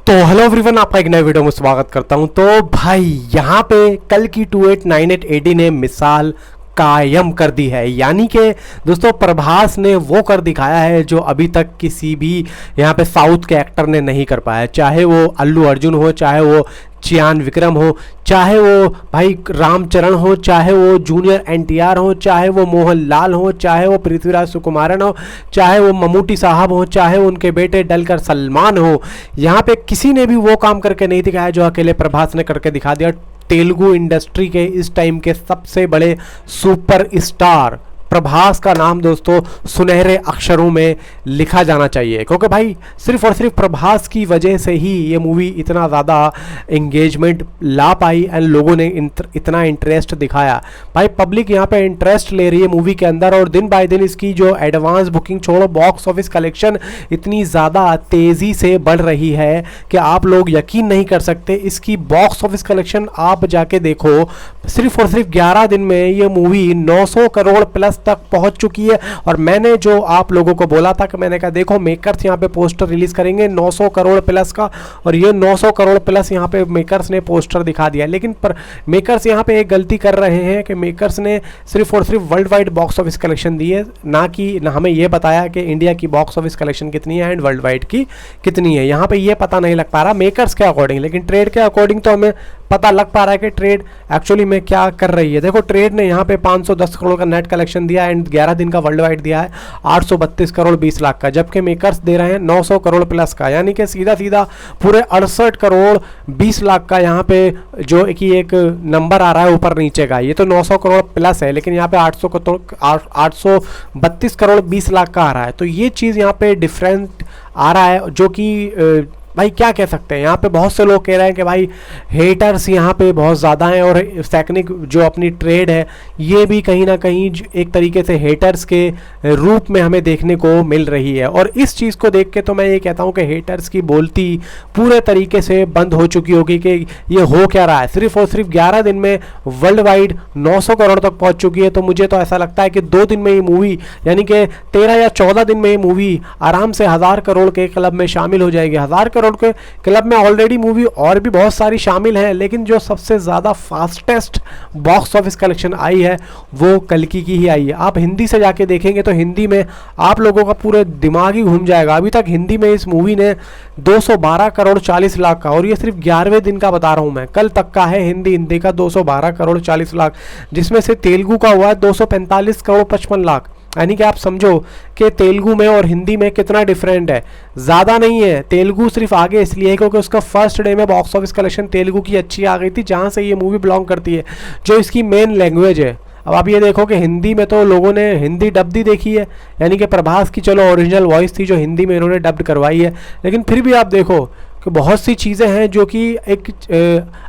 तो hello everyone, आपका एक नए वीडियो में स्वागत करता हूं। तो भाई यहाँ पे कल की 2898 AD ने मिसाल कायम कर दी है, यानी कि दोस्तों प्रभास ने वो कर दिखाया है जो अभी तक किसी भी यहाँ पे साउथ के एक्टर ने नहीं कर पाया। चाहे वो अल्लू अर्जुन हो, चाहे वो चियान विक्रम हो, चाहे वो भाई रामचरण हो, चाहे वो जूनियर NTR हो, चाहे वो मोहनलाल हो, चाहे वो पृथ्वीराज सुकुमारन हो, चाहे वो ममूटी साहब हो, चाहे वो उनके बेटे डलकर सलमान हो। यहाँ पे किसी ने भी वो काम करके नहीं दिखाया जो अकेले प्रभास ने करके दिखा दिया। तेलुगु इंडस्ट्री के इस टाइम के सबसे बड़े सुपर स्टार प्रभास का नाम दोस्तों सुनहरे अक्षरों में लिखा जाना चाहिए, क्योंकि भाई सिर्फ और सिर्फ प्रभास की वजह से ही ये मूवी इतना ज़्यादा एंगेजमेंट ला पाई एंड लोगों ने इतना इंटरेस्ट दिखाया। भाई पब्लिक यहाँ पे इंटरेस्ट ले रही है मूवी के अंदर, और दिन बाय दिन इसकी जो एडवांस बुकिंग छोड़ो, बॉक्स ऑफिस कलेक्शन इतनी ज़्यादा तेज़ी से बढ़ रही है कि आप लोग यकीन नहीं कर सकते। इसकी बॉक्स ऑफिस कलेक्शन आप जाके देखो, सिर्फ और सिर्फ 11 दिन में ये मूवी 900 करोड़ प्लस तक पहुंच चुकी है। और मैंने जो आप लोगों को बोला था कि मैंने कहा देखो मेकर्स यहाँ पे पोस्टर रिलीज करेंगे 900 करोड़ प्लस का, और ये 900 करोड़ प्लस यहाँ पे मेकर्स ने पोस्टर दिखा दिया। लेकिन पर मेकर्स यहाँ पे एक गलती कर रहे हैं कि मेकर्स ने सिर्फ और सिर्फ world wide box office collection दी है, ना हमें ये बताया कि इंडिया की बॉक्स ऑफिस कलेक्शन कितनी है एंड वर्ल्ड वाइड की कितनी है। यहाँ पे ये पता नहीं लग पा रहा मेकर्स के अकॉर्डिंग, लेकिन ट्रेड के अकॉर्डिंग तो हमें पता लग पा रहा है कि ट्रेड एक्चुअली में क्या कर रही है। देखो ट्रेड ने यहाँ पे 510 करोड़ का नेट कलेक्शन दिया एंड 11 दिन का वर्ल्ड वाइड दिया है 832 करोड़ 20 लाख का, जबकि मेकर्स दे रहे हैं 900 करोड़ प्लस का, यानी कि सीधा सीधा पूरे 68 करोड़ 20 लाख का यहाँ पे जो कि एक नंबर आ रहा है ऊपर नीचे का। ये तो 900 करोड़ प्लस है, लेकिन यहाँ पे 832 करोड़ 20 लाख का आ रहा है। तो ये चीज़ यहाँ पे डिफरेंट आ रहा है, जो कि भाई क्या कह सकते हैं। यहाँ पे बहुत से लोग कह रहे हैं कि भाई हेटर्स यहाँ पे बहुत ज़्यादा हैं, और सैकनिक जो अपनी ट्रेड है ये भी कहीं ना कहीं एक तरीके से हेटर्स के रूप में हमें देखने को मिल रही है। और इस चीज़ को देख के तो मैं ये कहता हूँ कि हेटर्स की बोलती पूरे तरीके से बंद हो चुकी होगी कि ये हो क्या रहा है। सिर्फ और सिर्फ 11 दिन में वर्ल्ड वाइड 900 करोड़ तक पहुँच चुकी है। तो मुझे तो ऐसा लगता है कि 2 दिन में ये मूवी, यानी कि 13 या 14 दिन में ये मूवी आराम से 1000 करोड़ के क्लब में शामिल हो जाएगी। 1000 करोड़ के क्लब में ऑलरेडी मूवी और भी बहुत सारी शामिल हैं, लेकिन जो सबसे ज़्यादा फास्टेस्ट बॉक्स ऑफिस कलेक्शन आई है वो कल्कि की ही आई है। आप हिंदी से जाके देखेंगे तो हिंदी में आप लोगों का पूरे दिमाग ही घूम जाएगा। अभी तक हिंदी में इस मूवी ने 212 करोड़ 40 लाख का, और ये सिर्फ 11वें दिन का बता रहा हूँ मैं, कल तक का है हिंदी का 212 करोड़ 40 लाख, जिसमें से तेलुगु का हुआ है 245 करोड़ 55 लाख। यानी कि आप समझो कि तेलुगु में और हिंदी में कितना डिफरेंट है, ज़्यादा नहीं है। तेलुगु सिर्फ आगे इसलिए है क्योंकि उसका फर्स्ट डे में बॉक्स ऑफिस कलेक्शन तेलुगु की अच्छी आ गई थी, जहाँ से ये मूवी बिलोंग करती है, जो इसकी मेन लैंग्वेज है। अब आप ये देखो कि हिंदी में तो लोगों ने हिंदी डब्ड ही देखी है, यानी कि प्रभास की चलो ओरिजिनल वॉइस थी जो हिंदी में इन्होंने डब्ड करवाई है, लेकिन फिर भी आप देखो कि बहुत सी चीज़ें हैं जो कि एक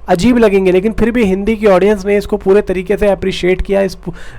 अजीब लगेंगे, लेकिन फिर भी हिंदी की ऑडियंस ने इसको पूरे तरीके से अप्रिशिएट किया, इस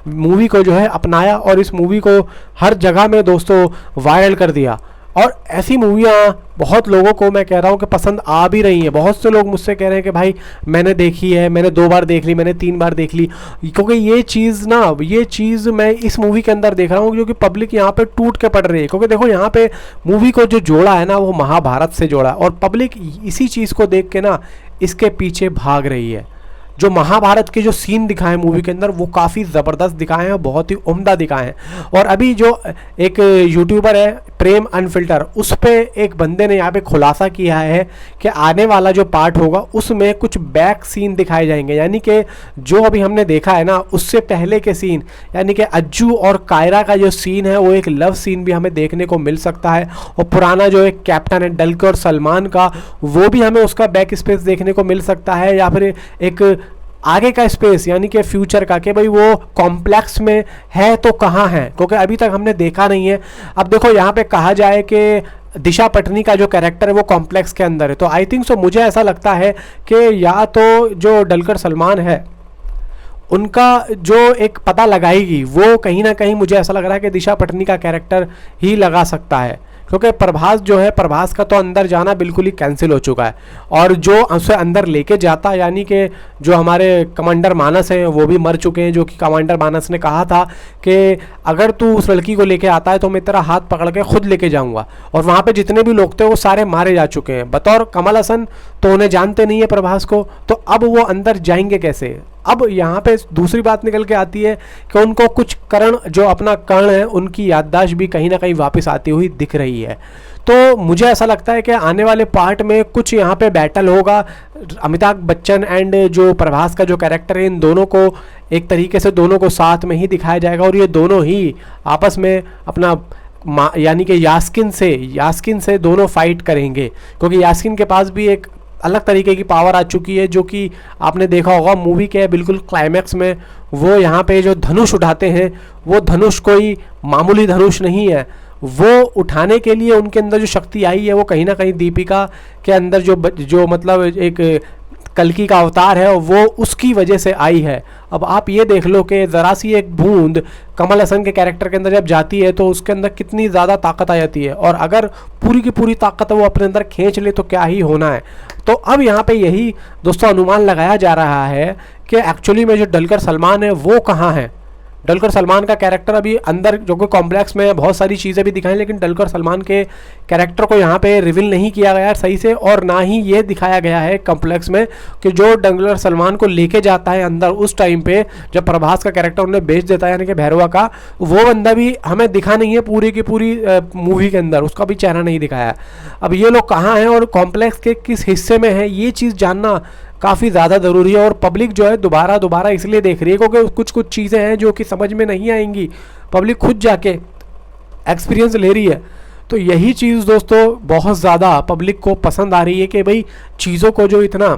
मूवी को जो है अपनाया, और इस मूवी को हर जगह में दोस्तों वायरल कर दिया। और ऐसी मूवियाँ बहुत लोगों को मैं कह रहा हूँ कि पसंद आ भी रही हैं। बहुत से लोग मुझसे कह रहे हैं कि भाई मैंने देखी है, मैंने 2 बार देख ली, मैंने 3 बार देख ली, क्योंकि ये चीज़ मैं इस मूवी के अंदर देख रहा हूँ, क्योंकि पब्लिक यहाँ पे टूट के पड़ रही है। क्योंकि देखो यहाँ पे मूवी को जो जोड़ा है ना वो महाभारत से जोड़ा है, और पब्लिक इसी चीज़ को देख के ना इसके पीछे भाग रही है। जो महाभारत के जो सीन दिखाए हैं मूवी के अंदर वो काफ़ी ज़बरदस्त दिखाए हैं, बहुत ही उम्दा दिखाए हैं। और अभी जो एक यूट्यूबर है प्रेम अनफिल्टर, उस पे एक बंदे ने यहाँ पे खुलासा किया है कि आने वाला जो पार्ट होगा उसमें कुछ बैक सीन दिखाए जाएंगे, यानी कि जो अभी हमने देखा है ना उससे पहले के सीन, यानी कि अज्जू और कायरा का जो सीन है वो एक लव सीन भी हमें देखने को मिल सकता है। और पुराना जो एक कैप्टन है डलकर सलमान का, वो भी हमें उसका बैक स्पेस देखने को मिल सकता है, या फिर एक आगे का स्पेस यानी कि फ्यूचर का, कि भाई वो कॉम्प्लेक्स में है तो कहाँ है, क्योंकि अभी तक हमने देखा नहीं है। अब देखो यहाँ पे कहा जाए कि दिशा पटनी का जो कैरेक्टर है वो कॉम्प्लेक्स के अंदर है, तो आई थिंक सो मुझे ऐसा लगता है कि या तो जो डलकर सलमान है उनका जो एक पता लगाएगी वो कहीं ना कहीं मुझे ऐसा लग रहा है कि दिशा पटनी का कैरेक्टर ही लगा सकता है, क्योंकि प्रभास जो है, प्रभास का तो अंदर जाना बिल्कुल ही कैंसिल हो चुका है, और जो उसे अंदर लेके जाता यानी कि जो हमारे कमांडर मानस हैं वो भी मर चुके हैं, जो कि कमांडर मानस ने कहा था कि अगर तू उस लड़की को लेके आता है तो मैं तेरा हाथ पकड़ के खुद लेके जाऊंगा, और वहाँ पे जितने भी लोग थे वो सारे मारे जा चुके हैं। बतौर कमल हसन तो उन्हें जानते नहीं है प्रभास को, तो अब वो अंदर जाएंगे कैसे। अब यहाँ पे दूसरी बात निकल के आती है कि उनको कुछ कर्ण, जो अपना कर्ण है, उनकी याददाश्त भी कहीं ना कहीं वापस आती हुई दिख रही है। तो मुझे ऐसा लगता है कि आने वाले पार्ट में कुछ यहाँ पे बैटल होगा, अमिताभ बच्चन एंड जो प्रभास का जो कैरेक्टर है, इन दोनों को एक तरीके से दोनों को साथ में ही दिखाया जाएगा, और ये दोनों ही आपस में अपना यानी कि यास्किन से दोनों फाइट करेंगे, क्योंकि यास्किन के पास भी एक अलग तरीके की पावर आ चुकी है, जो कि आपने देखा होगा मूवी के बिल्कुल क्लाइमैक्स में वो यहाँ पे जो धनुष उठाते हैं, वो धनुष कोई मामूली धनुष नहीं है, वो उठाने के लिए उनके अंदर जो शक्ति आई है वो कहीं ना कहीं दीपिका के अंदर जो मतलब एक कल्कि का अवतार है वो उसकी वजह से आई है। अब आप ये देख लो कि ज़रा सी एक बूंद कमल हसन के कैरेक्टर के अंदर जब जाती है तो उसके अंदर कितनी ज़्यादा ताकत आ जाती है, और अगर पूरी की पूरी ताकत वो अपने अंदर खींच ले तो क्या ही होना है। तो अब यहाँ पे यही दोस्तों अनुमान लगाया जा रहा है कि एक्चुअली में जो डलकर सलमान है वो कहाँ है। डलकर सलमान का कैरेक्टर अभी अंदर जो कि कॉम्प्लेक्स में बहुत सारी चीज़ें भी दिखाई, लेकिन डलकर सलमान के कैरेक्टर को यहाँ पे रिवील नहीं किया गया है सही से, और ना ही ये दिखाया गया है कॉम्प्लेक्स में कि जो डलकर सलमान को लेके जाता है अंदर उस टाइम पे जब प्रभास का कैरेक्टर उन्हें बेच देता है यानी कि भैरवा का, वो बंदा भी हमें दिखा नहीं है पूरी की पूरी मूवी के अंदर, उसका भी चेहरा नहीं दिखाया। अब ये लोग कहाँ हैं और कॉम्प्लेक्स के किस हिस्से में है, ये चीज़ जानना काफ़ी ज़्यादा ज़रूरी है। और पब्लिक जो है दोबारा इसलिए देख रही है क्योंकि कुछ चीज़ें हैं जो कि समझ में नहीं आएंगी, पब्लिक खुद जाके एक्सपीरियंस ले रही है। तो यही चीज़ दोस्तों बहुत ज़्यादा पब्लिक को पसंद आ रही है कि भाई चीज़ों को जो इतना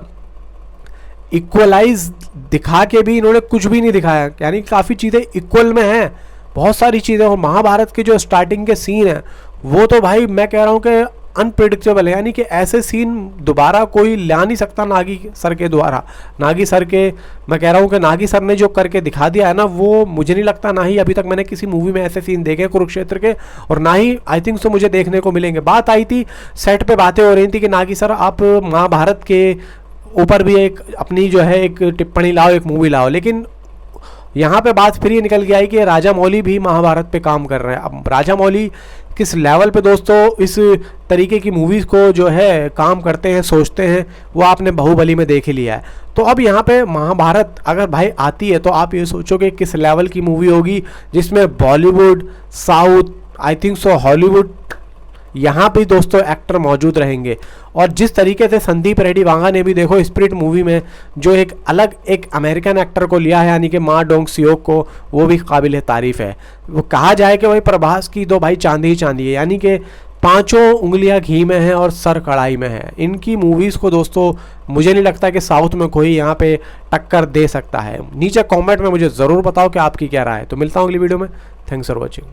इक्वलाइज दिखा के भी इन्होंने कुछ भी नहीं दिखाया, यानी काफ़ी चीज़ें इक्वल में हैं, बहुत सारी चीज़ें। और महाभारत के जो स्टार्टिंग के सीन हैं वो तो भाई मैं कह रहा हूँ कि अनप्रिडिक्टेबल है, यानी कि ऐसे सीन दोबारा कोई ला नहीं सकता नागी सर के द्वारा। नागी सर के मैं कह रहा हूँ कि नागी सर ने जो करके दिखा दिया है ना, वो मुझे नहीं लगता, ना ही अभी तक मैंने किसी मूवी में ऐसे सीन देखे कुरुक्षेत्र के, और ना ही आई थिंक सो मुझे देखने को मिलेंगे। बात आई थी, सेट पे बातें हो रही थी कि नागी सर आप महाभारत के ऊपर भी एक अपनी जो है एक टिप्पणी लाओ, एक मूवी लाओ, लेकिन यहाँ पे बात फिर ये निकल के आई कि राजा मौली भी महाभारत पे काम कर रहे हैं। अब राजा मौली किस लेवल पे दोस्तों इस तरीके की मूवीज़ को जो है काम करते हैं, सोचते हैं, वो आपने बाहुबली में देख ही लिया है। तो अब यहाँ पे महाभारत अगर भाई आती है तो आप ये सोचोगे किस लेवल की मूवी होगी, जिसमें Bollywood, south, I think so Hollywood, यहाँ पे दोस्तों एक्टर मौजूद रहेंगे। और जिस तरीके से संदीप रेड्डी वांगा ने भी देखो स्पिरिट मूवी में जो एक अलग एक अमेरिकन एक्टर को लिया है यानी कि मा डोंग सियोक को, वो भी काबिल तारीफ़ है। वो कहा जाए कि भाई प्रभास की तो भाई चांदी ही चांदी है, यानी कि पांचों उंगलियां घी में हैं और सर कढ़ाई में है। इनकी मूवीज़ को दोस्तों मुझे नहीं लगता कि साउथ में कोई यहाँ पे टक्कर दे सकता है। नीचे कमेंट में मुझे ज़रूर बताओ कि आपकी क्या राय है। तो मिलता हूँ अगली वीडियो में। Thanks for watching.